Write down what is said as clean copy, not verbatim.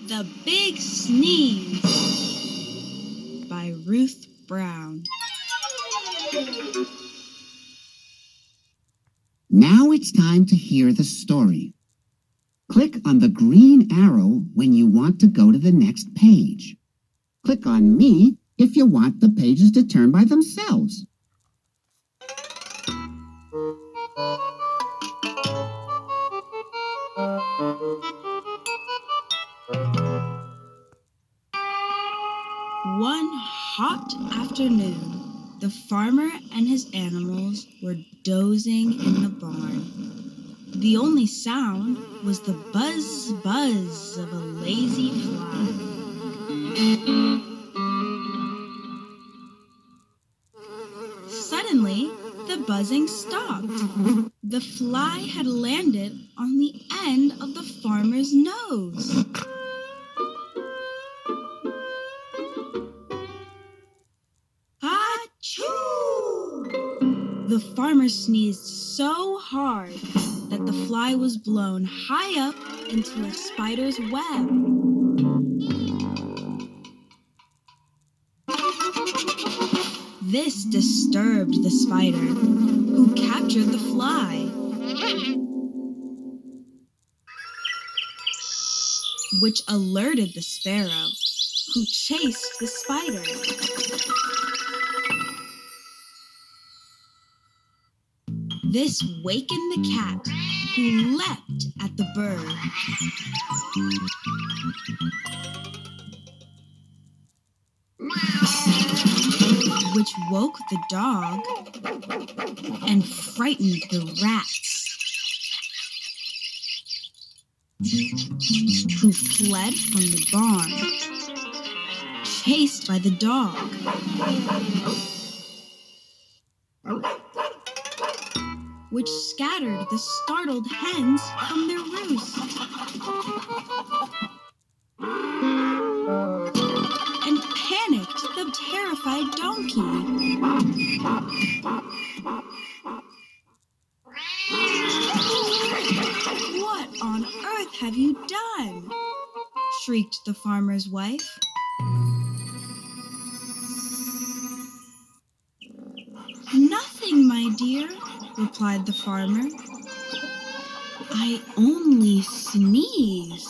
The Big Sneeze by Ruth Brown. Now it's time to hear the story. Click on the green arrow when you want to go to the next page. Click on me if you want the pages to turn by themselves. One hot afternoon, the farmer and his animals were dozing in the barn. The only sound was the buzz of a lazy fly. Suddenly, the buzzing stopped. The fly had landed on the end of the farmer's nose. The farmer sneezed so hard that the fly was blown high up into a spider's web. This disturbed the spider, who captured the fly, which alerted the sparrow, who chased the spider. This wakened the cat, who leapt at the bird. Which woke the dog and frightened the rats, who fled from the barn, chased by the dog. Which scattered the startled hens from their roost, and panicked the terrified donkey. "What on earth have you done?" shrieked the farmer's wife. "Nothing, my dear," replied the farmer. "I only sneezed."